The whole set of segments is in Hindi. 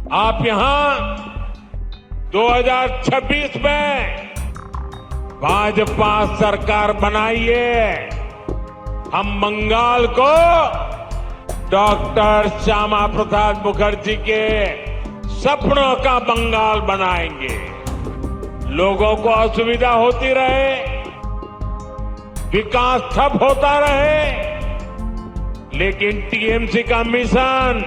आप यहां 2026 में भाजपा सरकार बनाइए। हम बंगाल को डॉक्टर श्यामा प्रसाद मुखर्जी के सपनों का बंगाल बनाएंगे। लोगों को असुविधा होती रहे, विकास ठप होता रहे, लेकिन टीएमसी का मिशन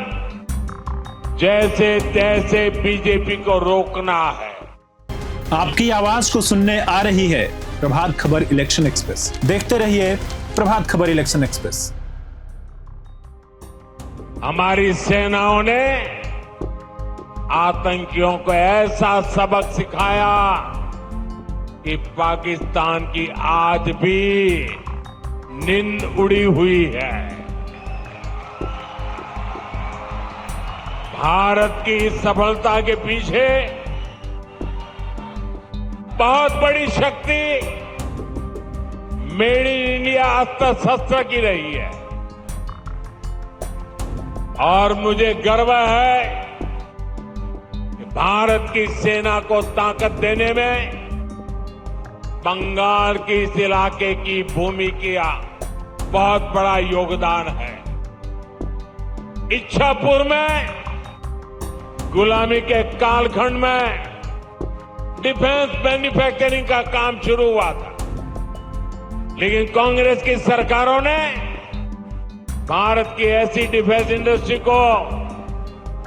जैसे तैसे बीजेपी को रोकना है। आपकी आवाज को सुनने आ रही है प्रभात खबर इलेक्शन एक्सप्रेस। देखते रहिए प्रभात खबर इलेक्शन एक्सप्रेस। हमारी सेनाओं ने आतंकियों को ऐसा सबक सिखाया कि पाकिस्तान की आज भी नींद उड़ी हुई है। भारत की सफलता के पीछे बहुत बड़ी शक्ति मेड इन इंडिया अस्त्र शस्त्र की रही है और मुझे गर्व है कि भारत की सेना को ताकत देने में बंगाल के इस इलाके की भूमि का बहुत बड़ा योगदान है। इच्छापुर में गुलामी के कालखंड में डिफेंस मैन्युफैक्चरिंग का काम शुरू हुआ था, लेकिन कांग्रेस की सरकारों ने भारत की ऐसी डिफेंस इंडस्ट्री को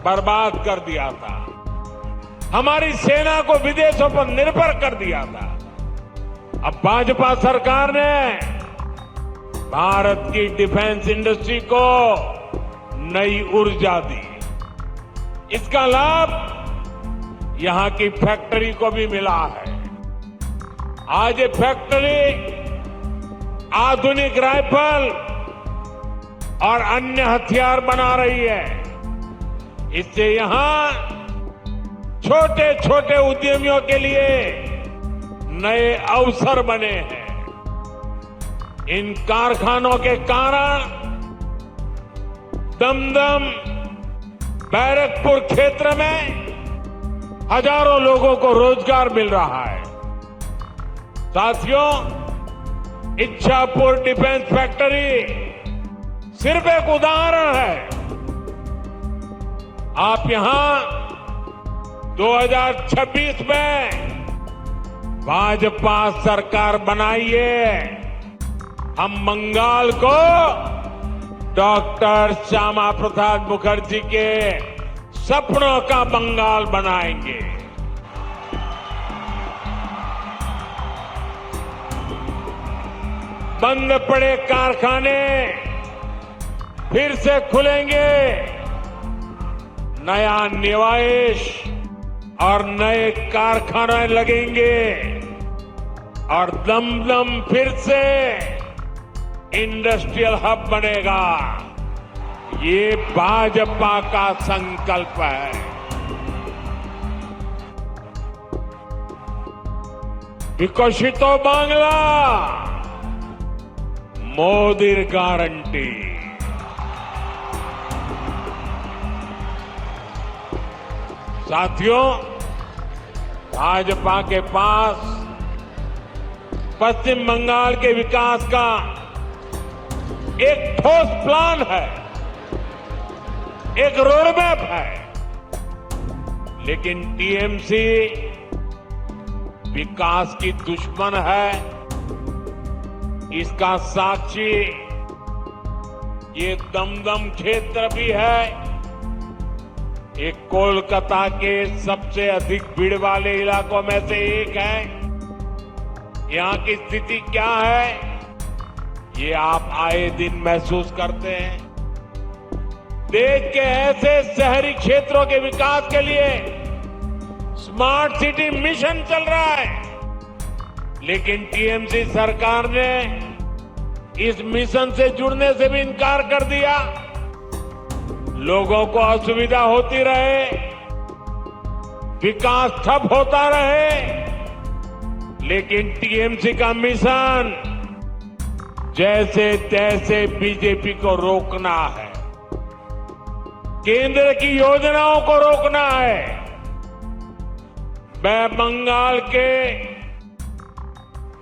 बर्बाद कर दिया था, हमारी सेना को विदेशों पर निर्भर कर दिया था। अब भाजपा सरकार ने भारत की डिफेंस इंडस्ट्री को नई ऊर्जा दी। इसका लाभ यहां की फैक्ट्री को भी मिला है। आज ये फैक्ट्री आधुनिक राइफल और अन्य हथियार बना रही है। इससे यहां छोटे छोटे उद्यमियों के लिए नए अवसर बने हैं। इन कारखानों के कारण दमदम बैरकपुर क्षेत्र में हजारों लोगों को रोजगार मिल रहा है। साथियों, इच्छापुर डिफेंस फैक्ट्री सिर्फ एक उदाहरण है। आप यहां 2026 में भाजपा सरकार बनाइए। हम बंगाल को डॉक्टर श्यामा प्रसाद मुखर्जी के सपनों का बंगाल बनाएंगे। बंद पड़े कारखाने फिर से खुलेंगे, नया निवेश और नए कारखाने लगेंगे और दमदम फिर से इंडस्ट्रियल हब बनेगा। ये भाजपा का संकल्प है। विकसितो बांग्ला मोदीर गारंटी। साथियों, भाजपा के पास पश्चिम बंगाल के विकास का एक ठोस प्लान है, एक रोडमैप है, लेकिन टीएमसी विकास की दुश्मन है। इसका साक्षी ये दमदम क्षेत्र भी है। एक कोलकाता के सबसे अधिक भीड़ वाले इलाकों में से एक है। यहां की स्थिति क्या है, ये आप आए दिन महसूस करते हैं। देश के ऐसे शहरी क्षेत्रों के विकास के लिए स्मार्ट सिटी मिशन चल रहा है, लेकिन टीएमसी सरकार ने इस मिशन से जुड़ने से भी इनकार कर दिया। लोगों को असुविधा होती रहे, विकास ठप होता रहे, लेकिन टीएमसी का मिशन जैसे तैसे बीजेपी को रोकना है। केंद्र की योजनाओं को रोकना है। मैं बंगाल के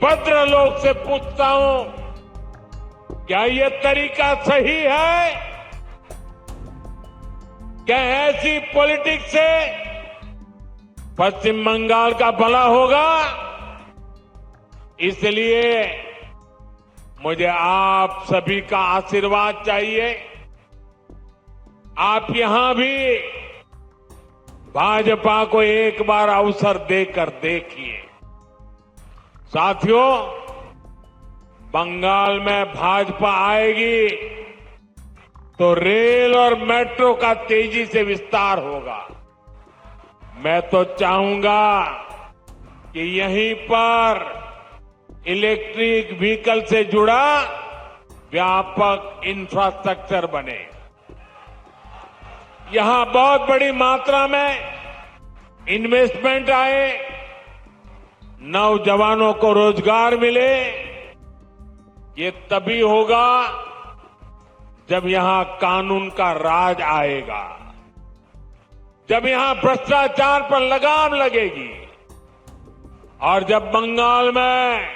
भद्रलोक से पूछता हूं, क्या ये तरीका सही है? क्या ऐसी पॉलिटिक्स से पश्चिम बंगाल का भला होगा? इसलिए मुझे आप सभी का आशीर्वाद चाहिए। आप यहां भी भाजपा को एक बार अवसर देकर देखिए। साथियों, बंगाल में भाजपा आएगी तो रेल और मेट्रो का तेजी से विस्तार होगा। मैं तो चाहूंगा कि यहीं पर इलेक्ट्रिक व्हीकल से जुड़ा व्यापक इंफ्रास्ट्रक्चर बने। यहां बहुत बड़ी मात्रा में इन्वेस्टमेंट आए, नौजवानों को रोजगार मिले। ये तभी होगा जब यहां कानून का राज आएगा, जब यहां भ्रष्टाचार पर लगाम लगेगी और जब बंगाल में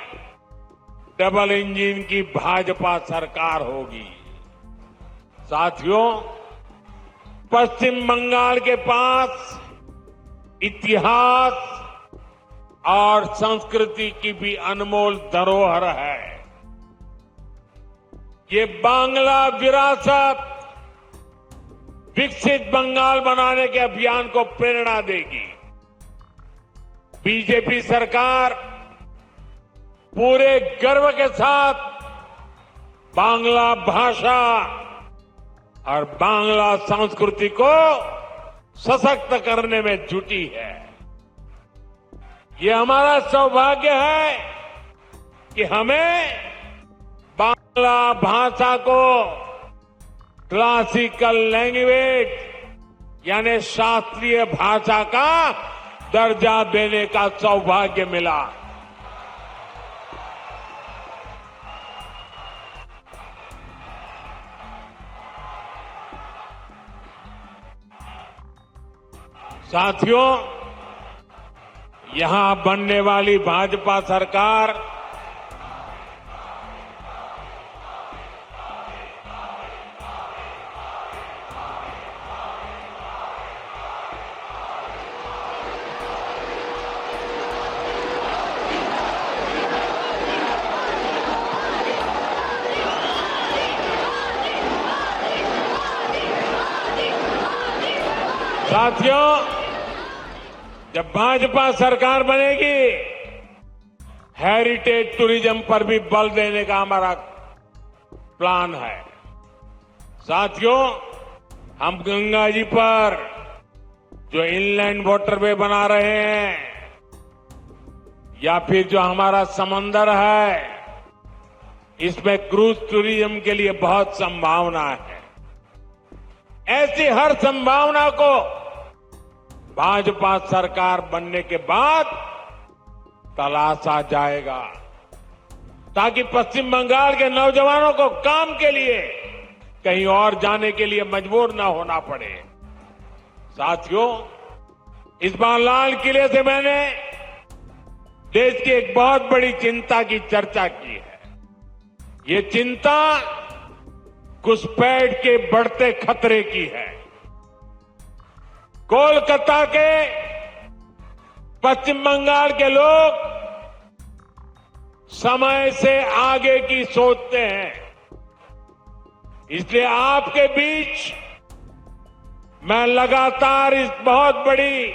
डबल इंजन की भाजपा सरकार होगी। साथियों, पश्चिम बंगाल के पास इतिहास और संस्कृति की भी अनमोल धरोहर है। ये बांग्ला विरासत विकसित बंगाल बनाने के अभियान को प्रेरणा देगी। बीजेपी सरकार पूरे गर्व के साथ बांग्ला भाषा और बांग्ला संस्कृति को सशक्त करने में जुटी है। ये हमारा सौभाग्य है कि हमें बांग्ला भाषा को क्लासिकल लैंग्वेज यानी शास्त्रीय भाषा का दर्जा देने का सौभाग्य मिला। साथियों, यहां बनने वाली भाजपा सरकार साथियों, जब भाजपा सरकार बनेगी, हेरिटेज टूरिज्म पर भी बल देने का हमारा प्लान है। साथियों, हम गंगा जी पर जो इनलैंड वाटरवे बना रहे हैं या फिर जो हमारा समंदर है, इसमें क्रूज टूरिज्म के लिए बहुत संभावना है। ऐसी हर संभावना को भाजपा सरकार बनने के बाद तलाशा जाएगा, ताकि पश्चिम बंगाल के नौजवानों को काम के लिए कहीं और जाने के लिए मजबूर न होना पड़े। साथियों, इस बार लाल किले से मैंने देश की एक बहुत बड़ी चिंता की चर्चा की है। ये चिंता घुसपैठ के बढ़ते खतरे की है। कोलकाता के पश्चिम बंगाल के लोग समय से आगे की सोचते हैं, इसलिए आपके बीच मैं लगातार इस बहुत बड़ी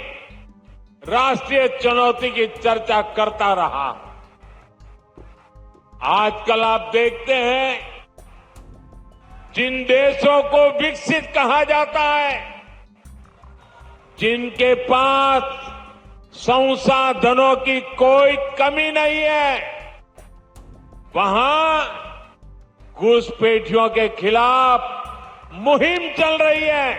राष्ट्रीय चुनौती की चर्चा करता रहा। आजकल आप देखते हैं, जिन देशों को विकसित कहा जाता है, जिनके पास संसाधनों की कोई कमी नहीं है, वहां घुसपैठियों के खिलाफ मुहिम चल रही है।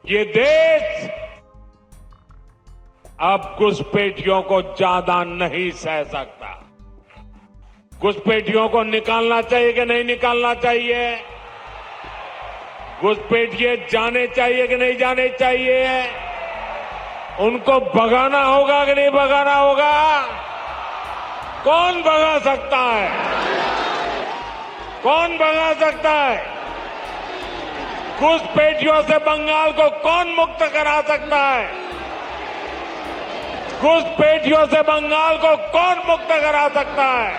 ये देश अब घुसपैठियों को ज्यादा नहीं सह सकता। घुसपैठियों को निकालना चाहिए कि नहीं निकालना चाहिए? घुसपैठिए जाने चाहिए कि नहीं जाने चाहिए? उनको भगाना होगा कि नहीं भगाना होगा? कौन भगा सकता है? कौन भगा सकता है? घुसपैठियों से बंगाल को कौन मुक्त करा सकता है? घुसपैठियों से बंगाल को कौन मुक्त करा सकता है?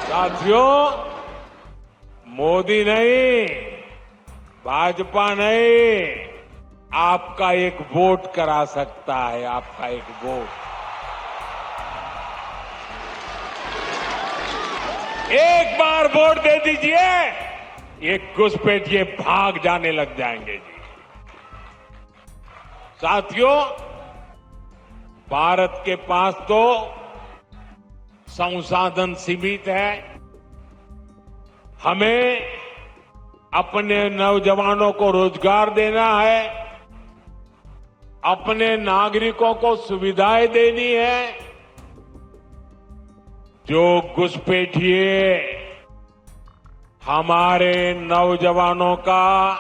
साथियों, मोदी नहीं, भाजपा नहीं, आपका एक वोट करा सकता है। आपका एक वोट, एक बार वोट दे दीजिए, ये घुसपैठिए भाग जाने लग जाएंगे जी। साथियों, भारत के पास तो संसाधन सीमित है। हमें अपने नौजवानों को रोजगार देना है, अपने नागरिकों को सुविधाएं देनी है। जो घुसपैठिए हमारे नौजवानों का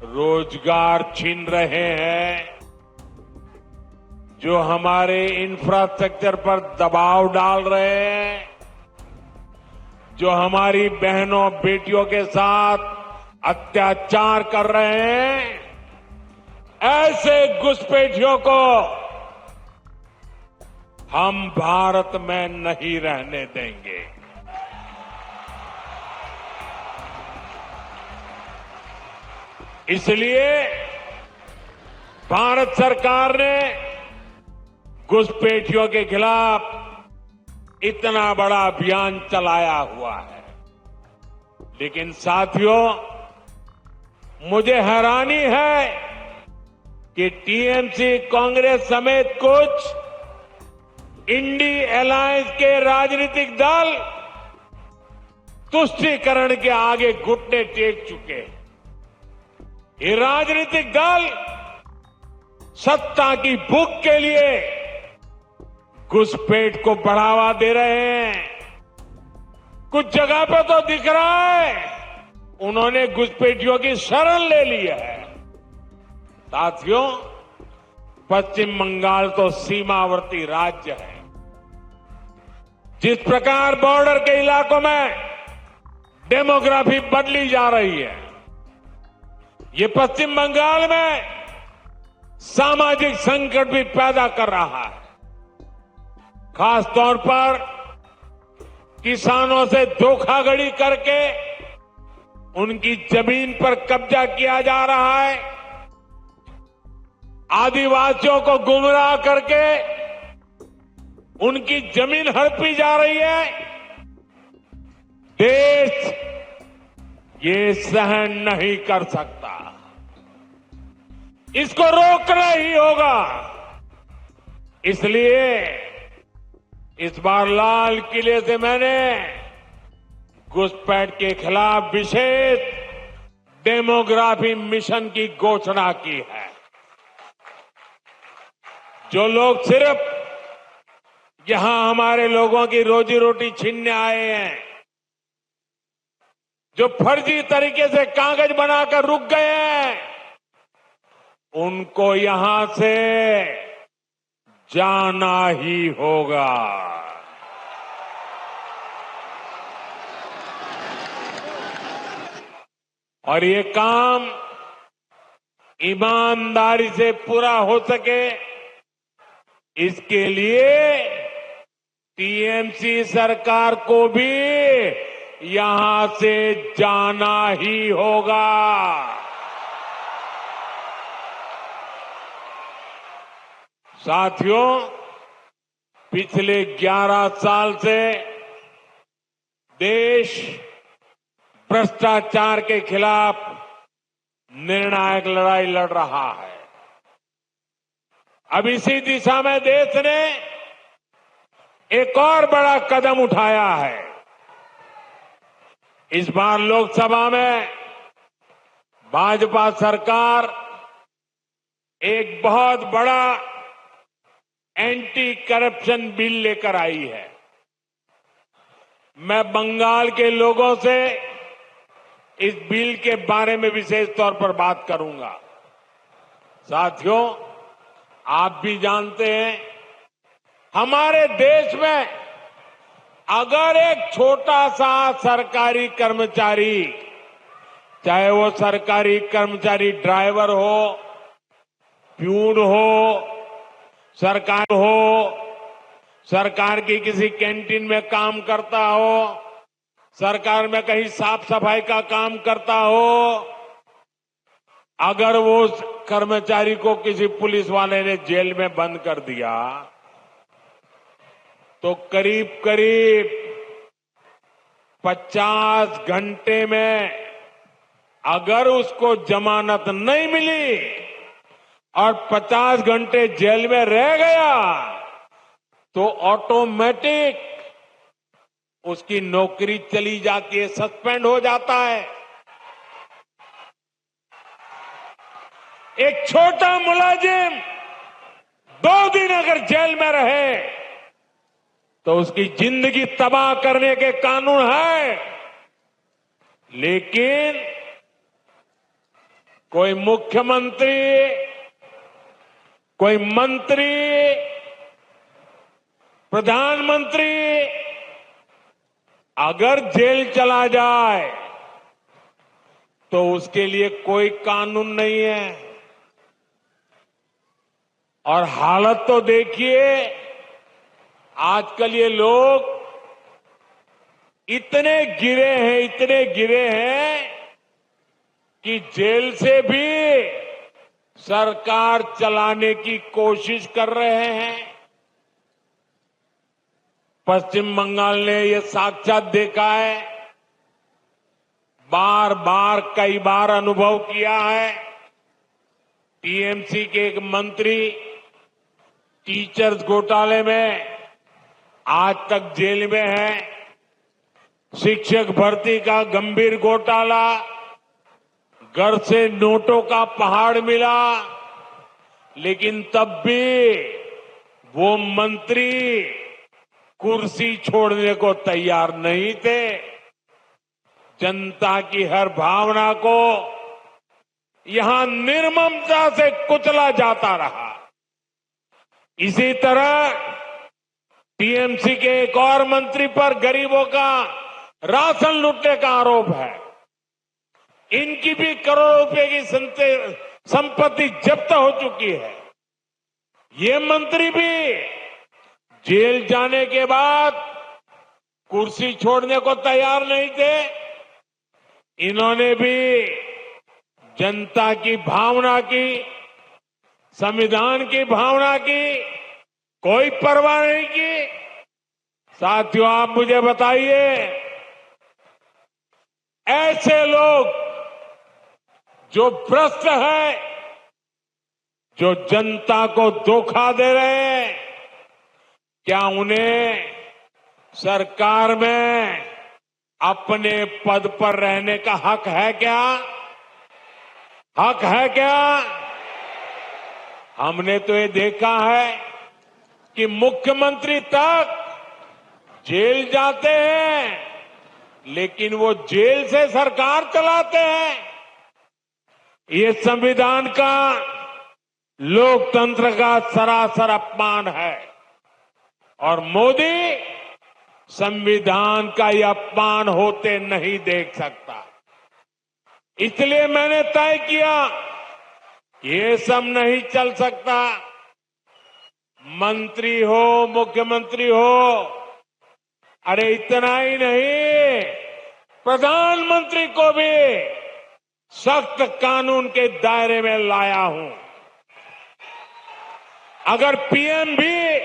रोजगार छीन रहे हैं, जो हमारे इंफ्रास्ट्रक्चर पर दबाव डाल रहे हैं, जो हमारी बहनों बेटियों के साथ अत्याचार कर रहे हैं, ऐसे घुसपैठियों को हम भारत में नहीं रहने देंगे। इसलिए भारत सरकार ने घुसपैठियों के खिलाफ इतना बड़ा अभियान चलाया हुआ है। लेकिन साथियों, मुझे हैरानी है कि टीएमसी, कांग्रेस समेत कुछ इंडी अलायंस के राजनीतिक दल तुष्टीकरण के आगे घुटने टेक चुके हैं। ये राजनीतिक दल सत्ता की भूख के लिए घुसपैठ को बढ़ावा दे रहे हैं। कुछ जगह पर तो दिख रहा है उन्होंने घुसपैठियों की शरण ले ली है। साथियों, पश्चिम बंगाल तो सीमावर्ती राज्य है। जिस प्रकार बॉर्डर के इलाकों में डेमोग्राफी बदली जा रही है, ये पश्चिम बंगाल में सामाजिक संकट भी पैदा कर रहा है। खास तौर पर किसानों से धोखाधड़ी करके उनकी जमीन पर कब्जा किया जा रहा है। आदिवासियों को गुमराह करके उनकी जमीन हड़पी जा रही है। देश ये सहन नहीं कर सकता। इसको रोकना ही होगा। इसलिए इस बार लाल किले से मैंने घुसपैठ के खिलाफ विशेष डेमोग्राफी मिशन की घोषणा की है। जो लोग सिर्फ यहां हमारे लोगों की रोजी रोटी छीनने आए हैं, जो फर्जी तरीके से कागज बनाकर रुक गए हैं, उनको यहां से जाना ही होगा। और ये काम ईमानदारी से पूरा हो सके, इसके लिए टीएमसी सरकार को भी यहां से जाना ही होगा। साथियों, पिछले 11 साल से देश भ्रष्टाचार के खिलाफ निर्णायक लड़ाई लड़ रहा है। अब इसी दिशा में देश ने एक और बड़ा कदम उठाया है। इस बार लोकसभा में भाजपा सरकार एक बहुत बड़ा एंटी करप्शन बिल लेकर आई है। मैं बंगाल के लोगों से इस बिल के बारे में विशेष तौर पर बात करूंगा। साथियों, आप भी जानते हैं, हमारे देश में अगर एक छोटा सा सरकारी कर्मचारी, चाहे वो सरकारी कर्मचारी ड्राइवर हो, प्यून हो, सरकार की किसी कैंटीन में काम करता हो, सरकार में कहीं साफ सफाई का काम करता हो, अगर वो कर्मचारी को किसी पुलिस वाले ने जेल में बंद कर दिया तो करीब करीब 50 घंटे में अगर उसको जमानत नहीं मिली और 50 घंटे जेल में रह गया तो ऑटोमेटिक उसकी नौकरी चली जाती है, सस्पेंड हो जाता है। एक छोटा मुलाजिम 2 दिन अगर जेल में रहे तो उसकी जिंदगी तबाह करने के कानून है, लेकिन कोई मुख्यमंत्री, कोई मंत्री, प्रधानमंत्री अगर जेल चला जाए तो उसके लिए कोई कानून नहीं है। और हालत तो देखिए, आजकल ये लोग इतने गिरे हैं कि जेल से भी सरकार चलाने की कोशिश कर रहे हैं। पश्चिम बंगाल ने ये साक्षात देखा है, बार कई बार अनुभव किया है। टीएमसी के एक मंत्री टीचर्स घोटाले में आज तक जेल में है। शिक्षक भर्ती का गंभीर घोटाला, घर से नोटों का पहाड़ मिला, लेकिन तब भी वो मंत्री कुर्सी छोड़ने को तैयार नहीं थे। जनता की हर भावना को यहां निर्ममता से कुचला जाता रहा। इसी तरह टीएमसी के एक और मंत्री पर गरीबों का राशन लूटने का आरोप है। इनकी भी करोड़ों रुपए की संपत्ति जब्त हो चुकी है। ये मंत्री भी जेल जाने के बाद कुर्सी छोड़ने को तैयार नहीं थे। इन्होंने भी जनता की भावना की, संविधान की भावना की कोई परवाह नहीं की। साथियों, आप मुझे बताइए, ऐसे लोग जो भ्रष्ट है, जो जनता को धोखा दे रहे हैं, क्या उन्हें सरकार में अपने पद पर रहने का हक है क्या? हक है क्या? हमने तो ये देखा है कि मुख्यमंत्री तक जेल जाते हैं, लेकिन वो जेल से सरकार चलाते हैं। ये संविधान का, लोकतंत्र का सरासर अपमान है और मोदी संविधान का यह अपमान होते नहीं देख सकता। इसलिए मैंने तय किया, ये सब नहीं चल सकता। मंत्री हो, मुख्यमंत्री हो, अरे इतना ही नहीं, प्रधानमंत्री को भी सख्त कानून के दायरे में लाया हूं। अगर पीएम भी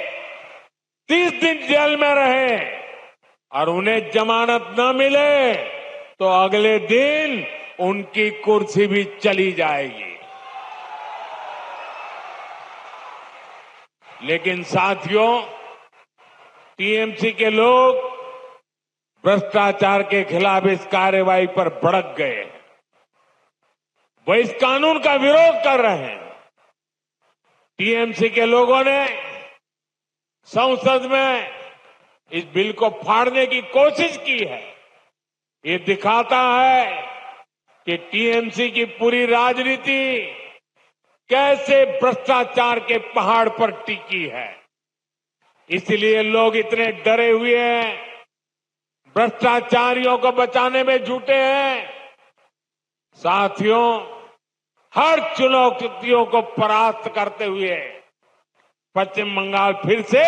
30 दिन जेल में रहे और उन्हें जमानत न मिले तो अगले दिन उनकी कुर्सी भी चली जाएगी। लेकिन साथियों, टीएमसी के लोग भ्रष्टाचार के खिलाफ इस कार्रवाई पर भड़क गए। वो इस कानून का विरोध कर रहे हैं। टीएमसी के लोगों ने संसद में इस बिल को फाड़ने की कोशिश की है। ये दिखाता है कि टीएमसी की पूरी राजनीति कैसे भ्रष्टाचार के पहाड़ पर टिकी है। इसलिए लोग इतने डरे हुए हैं, भ्रष्टाचारियों को बचाने में जुटे हैं। साथियों, हर चुनौतियों को परास्त करते हुए पश्चिम बंगाल फिर से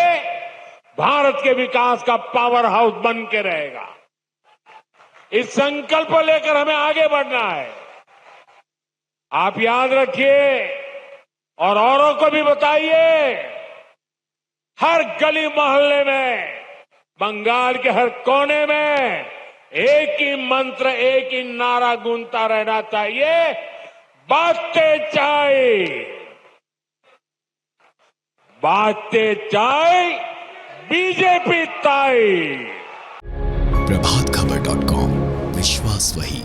भारत के विकास का पावर हाउस बन के रहेगा। इस संकल्प को लेकर हमें आगे बढ़ना है। आप याद रखिए और औरों को भी बताइए, हर गली मोहल्ले में, बंगाल के हर कोने में एक ही मंत्र, एक ही नारा गूंजता रहना चाहिए, बातें चाय, बातें चाय, बीजेपी ताई। प्रभातखबर.com, विश्वास वही।